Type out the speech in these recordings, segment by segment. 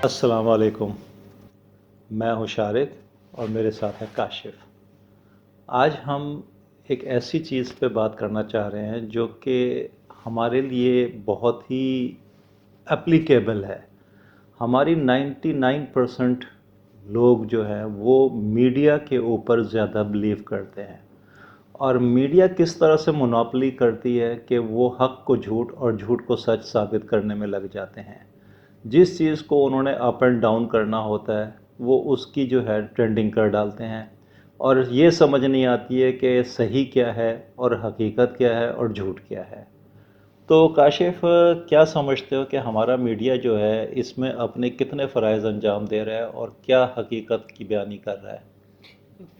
अस्सलाम वालेकुम। मैं हूँ शारिद और मेरे साथ है काशिफ। आज हम एक ऐसी चीज़ पे बात करना चाह रहे हैं जो कि हमारे लिए बहुत ही एप्लीकेबल है। हमारी 99% लोग जो हैं वो मीडिया के ऊपर ज़्यादा बिलीव करते हैं, और मीडिया किस तरह से मोनोपोली करती है कि वो हक़ को झूठ और झूठ को सच साबित करने में लग जाते हैं। जिस चीज़ को उन्होंने अप एंड डाउन करना होता है वो उसकी जो है ट्रेंडिंग कर डालते हैं, और ये समझ नहीं आती है कि सही क्या है और हकीकत क्या है और झूठ क्या है। तो काशिफ, क्या समझते हो कि हमारा मीडिया जो है इसमें अपने कितने फ़राइज़ अंजाम दे रहा है और क्या हकीकत की बयानी कर रहा है?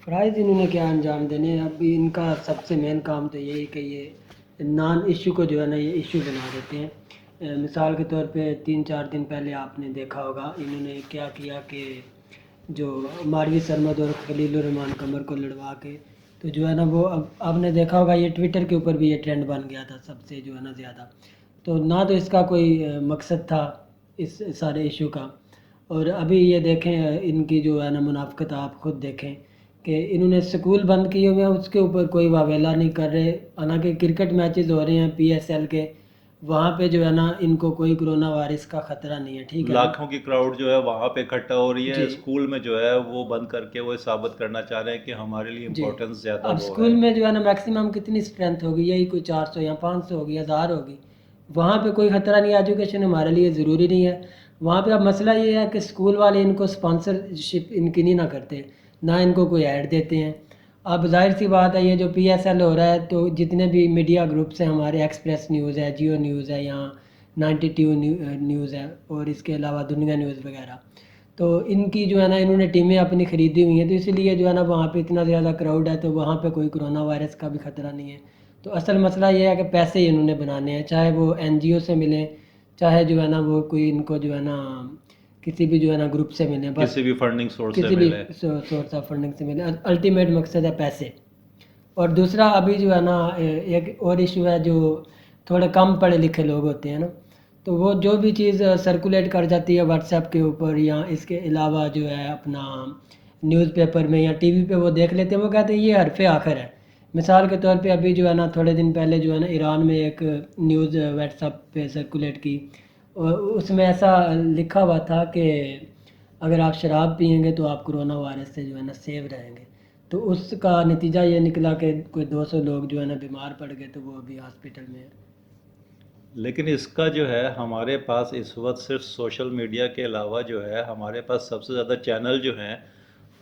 फ़राइज़ इन्होंने क्या अंजाम देने हैं। अब इनका सबसे मेन काम तो यही है कि ये नॉन इशू को जो है ना ये इशू बना देते हैं। मिसाल के तौर पे 3-4 दिन पहले आपने देखा होगा इन्होंने क्या किया कि जो मारवी सरमद और खलीलुर रहमान कमर को लड़वा के तो जो है ना वो अब आपने देखा होगा ये ट्विटर के ऊपर भी ये ट्रेंड बन गया था सबसे जो है ना ज़्यादा। तो ना तो इसका कोई मकसद था इस सारे इशू का। और अभी ये देखें इनकी जो है ना मुनाफ़कत आप ख़ुद देखें कि इन्होंने स्कूल बंद किए हुए हैं, उसके ऊपर कोई वावेला नहीं कर रहे। हालांकि क्रिकेट मैचेस हो रहे हैं PSL के, वहाँ पे जो है ना इनको कोई कोरोना वायरस का ख़तरा नहीं है, ठीक है ना। लाखों की क्राउड जो है वहाँ पे इकट्ठा हो रही है, जी स्कूल में जो है वो बंद करके वो साबित करना चाह रहे हैं कि हमारे लिए जी। इम्पोर्टेंस ज़्यादा अब वो स्कूल है। में जो है ना मैक्सिमम कितनी स्ट्रेंथ होगी, यही कोई 400 या 500 होगी, 1000 होगी। वहाँ पे कोई ख़तरा नहीं, एजुकेशन हमारे लिए ज़रूरी नहीं है वहाँ पे। अब मसला ये है कि स्कूल वाले इनको स्पॉन्सरशिप इनकी नहीं ना करते, ना इनको कोई ऐड देते हैं। अब ज़ाहिर सी बात है ये जो PSL हो रहा है तो जितने भी मीडिया ग्रुप्स हैं हमारे, एक्सप्रेस न्यूज़ है, जियो न्यूज़ है, यहाँ 92 न्यूज़ है और इसके अलावा दुनिया न्यूज़ वगैरह, तो इनकी जो है ना इन्होंने टीमें अपनी ख़रीदी हुई हैं, तो इसलिए जो है ना वहाँ पे इतना ज़्यादा क्राउड है तो वहाँ पे कोई कोरोना वायरस का भी ख़तरा नहीं है। तो असल मसला ये है कि पैसे इन्होंने बनाने हैं, चाहे वो NGO से मिलें, चाहे जो है ना वो कोई इनको जो है ना किसी भी जो है ना ग्रुप से मिलें, बस किसी भी फंडिंग सोर्स से किसी भी मिले। सोर्स ऑफ फंडिंग से मिले। अल्टीमेट मकसद है पैसे। और दूसरा अभी जो है ना एक और इशू है, जो थोड़े कम पढ़े लिखे लोग होते हैं ना, तो वो जो भी चीज़ सर्कुलेट कर जाती है व्हाट्सएप के ऊपर या इसके अलावा जो है अपना न्यूज़पेपर में या TV पे वो देख लेते हैं, वो कहते हैं ये हरफ आखिर है। मिसाल के तौर पे अभी जो है ना थोड़े दिन पहले जो है ना ईरान में एक न्यूज़ व्हाट्सएप पे सर्कुलेट की, और उसमें ऐसा लिखा हुआ था कि अगर आप शराब पियेंगे तो आप कोरोना वायरस से जो है ना सेव रहेंगे। तो उसका नतीजा ये निकला कि कोई 200 लोग जो है ना बीमार पड़ गए, तो वो अभी हॉस्पिटल में है। लेकिन इसका जो है हमारे पास इस वक्त सिर्फ सोशल मीडिया के अलावा जो है हमारे पास सबसे ज़्यादा चैनल जो हैं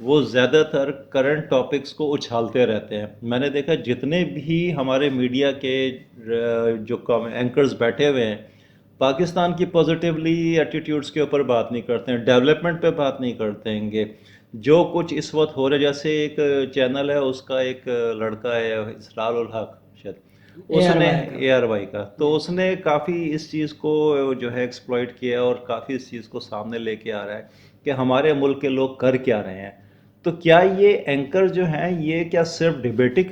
वो ज़्यादातर करंट टॉपिक्स को उछालते रहते हैं। मैंने देखा जितने भी हमारे मीडिया के जो एंकर्स बैठे हुए हैं, पाकिस्तान की पॉजिटिवली एटीट्यूड्स के ऊपर बात नहीं करते हैं, डेवलपमेंट पे बात नहीं करते हैं। जो कुछ इस वक्त हो रहा है, जैसे एक चैनल है उसका एक लड़का है इसरार उल हक शायद, उसने ARY का। ARY का, तो जी। उसने काफ़ी इस चीज़ को जो है एक्सप्लॉइट किया और काफ़ी इस चीज़ को सामने लेके आ रहा है कि हमारे मुल्क के लोग कर क्या रहे हैं। तो क्या ये एंकर जो हैं ये क्या सिर्फ डिबेटिक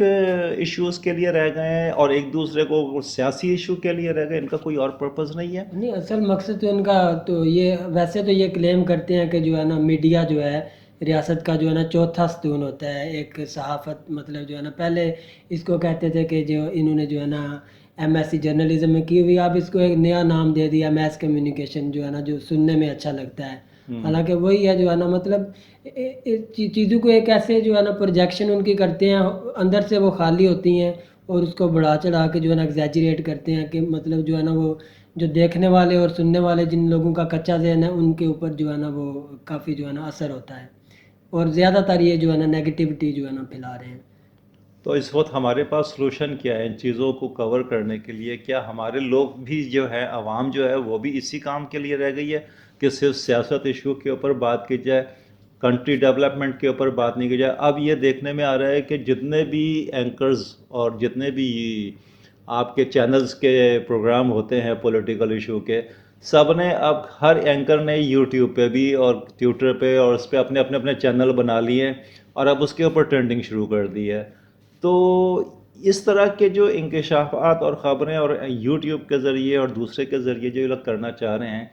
इश्यूज़ के लिए रह गए हैं और एक दूसरे को सियासी इशू के लिए रह गए, इनका कोई और पर्पज़ नहीं है? नहीं, असल मकसद तो इनका तो ये, वैसे तो ये क्लेम करते हैं कि जो है ना मीडिया जो है रियासत का जो है ना चौथा स्तून होता है। एक सहाफ़त मतलब जो है ना, पहले इसको कहते थे कि जो इन्होंने जो है ना MSc जर्नलिज्म में की हुई, अब इसको एक नया नाम दे दिया मैस कम्युनिकेशन, जो है ना जो सुनने में अच्छा लगता है। हालांकि वही है जो है ना, मतलब चीज़ों को एक ऐसे जो है ना प्रोजेक्शन उनकी करते हैं, अंदर से वो खाली होती हैं और उसको बढ़ा चढ़ा के जो है ना एग्जैजरेट करते हैं कि मतलब जो है ना वो जो देखने वाले और सुनने वाले जिन लोगों का कच्चा ज़हन है उनके ऊपर जो है ना वो काफ़ी जो है ना असर होता है, और ज़्यादातर ये जो है ना नेगेटिविटी जो है ना फैला रहे हैं। तो इस वक्त हमारे पास सलूशन क्या है इन चीज़ों को कवर करने के लिए? क्या हमारे लोग भी जो है, आवाम जो है वो भी इसी काम के लिए रह गई है कि सिर्फ सियासत इशू के ऊपर बात की जाए, कंट्री डेवलपमेंट के ऊपर बात नहीं की जाए? अब ये देखने में आ रहा है कि जितने भी एंकर्स और जितने भी आपके चैनल्स के प्रोग्राम होते हैं पॉलिटिकल इशू के, सब ने अब हर एंकर ने यूट्यूब पे भी और ट्विटर पे और उस पे अपने अपने अपने चैनल बना लिए हैं और अब उसके ऊपर ट्रेंडिंग शुरू कर दी है। तो اس طرح کے جو انکشافات اور خبریں اور یوٹیوب کے ذریعے اور دوسرے کے ذریعے جو یہ لوگ کرنا چاہ رہے ہیں،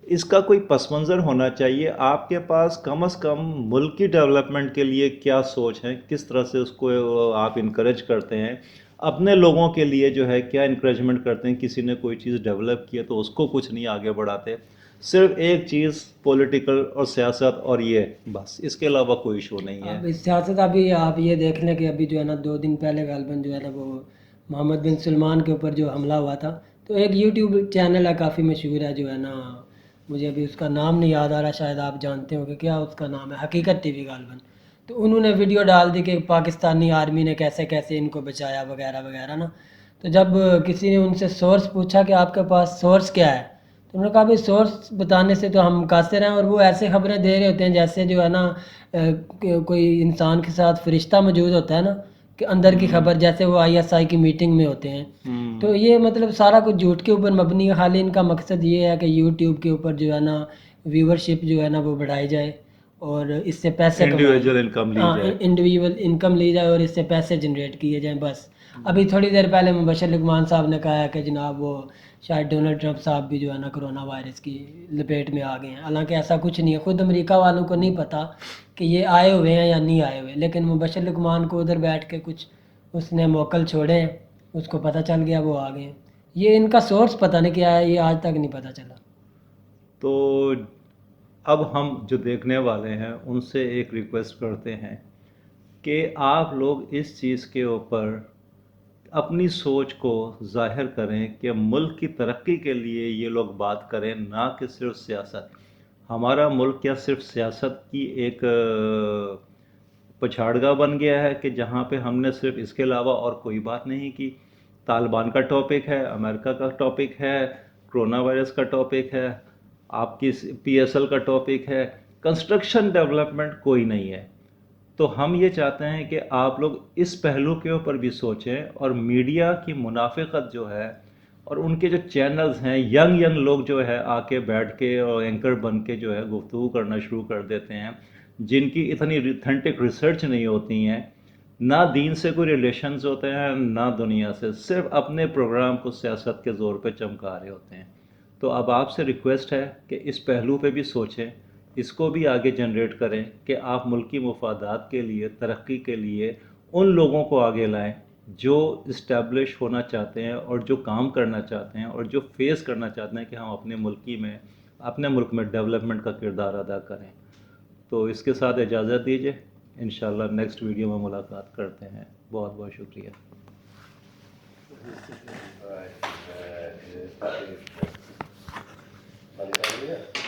اس کا کوئی پس منظر ہونا چاہیے. آپ کے پاس کم از کم ملک کی ڈیولپمنٹ کے لیے کیا سوچ ہے، کس طرح سے اس کو آپ انکریج کرتے ہیں، اپنے لوگوں کے لیے جو ہے کیا انکریجمنٹ کرتے ہیں. کسی نے کوئی چیز ڈیولپ کی ہے تو اس کو کچھ نہیں آگے بڑھاتے، صرف ایک چیز پولیٹیکل اور سیاست، اور یہ بس، اس کے علاوہ کوئی ایشو نہیں ہے. اب اس سیاست ابھی آپ یہ دیکھ لیں کہ ابھی جو ہے نا 2 دن پہلے غالباً جو ہے نا وہ محمد بن سلمان کے اوپر جو حملہ ہوا تھا، تو ایک یوٹیوب چینل ہے کافی مشہور ہے جو ہے نا، مجھے ابھی اس کا نام نہیں یاد آ رہا، شاید آپ جانتے ہو کہ کیا اس کا نام ہے، حقیقت ٹی وی غالباً. تو انہوں نے ویڈیو ڈال دی کہ پاکستانی آرمی نے کیسے کیسے ان کو بچایا وغیرہ وغیرہ نا. تو جب کسی نے ان سے سورس پوچھا کہ آپ کے پاس سورس کیا ہے، تو انہوں نے کہا بھائی سورس بتانے سے تو ہم قاصر ہیں، اور وہ ایسے خبریں دے رہے ہوتے ہیں جیسے جو ہے نا کوئی انسان کے ساتھ فرشتہ موجود ہوتا ہے نا، کہ اندر کی خبر، جیسے وہ ISI کی میٹنگ میں ہوتے ہیں. تو یہ مطلب سارا کچھ جھوٹ کے اوپر مبنی ہے. خالی ان کا مقصد یہ ہے کہ یوٹیوب کے اوپر جو ہے نا ویورشپ جو ہے نا وہ بڑھائی جائے اور اس سے پیسے کمائے. انڈیویجول انکم لی ہاں، جائے. انڈیویجول انکم لی جائے اور اس سے پیسے جنریٹ کیے جائیں بس. ابھی تھوڑی دیر پہلے مبشر لقمان صاحب نے کہا ہے کہ جناب وہ شاید ڈونلڈ ٹرمپ صاحب بھی جو ہے نا کرونا وائرس کی لپیٹ میں آ گئے ہیں. حالانکہ ایسا کچھ نہیں ہے، خود امریکہ والوں کو نہیں پتہ کہ یہ آئے ہوئے ہیں یا نہیں آئے ہوئے، لیکن مبشر لقمان کو ادھر بیٹھ کے کچھ اس نے موکل چھوڑے ہیں، اس کو پتہ چل گیا وہ آ گئے ہیں. یہ ان کا سورس پتہ نہیں کیا ہے، یہ آج تک نہیں پتہ چلا. تو اب ہم جو دیکھنے والے ہیں ان سے ایک ریکویسٹ کرتے ہیں کہ آپ لوگ اس چیز کے اوپر اپنی سوچ کو ظاہر کریں کہ ملک کی ترقی کے لیے یہ لوگ بات کریں، نہ کہ صرف سیاست. ہمارا ملک کیا صرف سیاست کی ایک پچھاڑگاہ بن گیا ہے کہ جہاں پہ ہم نے صرف اس کے علاوہ اور کوئی بات نہیں کی؟ طالبان کا ٹاپک ہے، امریکہ کا ٹاپک ہے، کرونا وائرس کا ٹاپک ہے، آپ کی PSL کا ٹاپک ہے، کنسٹرکشن ڈیولپمنٹ کوئی نہیں ہے. تو ہم یہ چاہتے ہیں کہ آپ لوگ اس پہلو کے اوپر بھی سوچیں، اور میڈیا کی منافقت جو ہے اور ان کے جو چینلز ہیں، ینگ لوگ جو ہے آ کے بیٹھ کے اور اینکر بن کے جو ہے گفتگو کرنا شروع کر دیتے ہیں، جن کی اتنی اتھینٹک ریسرچ نہیں ہوتی ہیں، نہ دین سے کوئی ریلیشنز ہوتے ہیں نہ دنیا سے، صرف اپنے پروگرام کو سیاست کے زور پہ چمکا رہے ہوتے ہیں. تو اب آپ سے ریکویسٹ ہے کہ اس پہلو پہ بھی سوچیں، اس کو بھی آگے جنریٹ کریں کہ آپ ملکی مفادات کے لیے، ترقی کے لیے ان لوگوں کو آگے لائیں جو اسٹیبلش ہونا چاہتے ہیں اور جو کام کرنا چاہتے ہیں اور جو فیس کرنا چاہتے ہیں کہ ہم اپنے ملک میں ڈیولپمنٹ کا کردار ادا کریں. تو اس کے ساتھ اجازت دیجیے، انشاءاللہ نیکسٹ ویڈیو میں ملاقات کرتے ہیں. بہت بہت شکریہ. Right.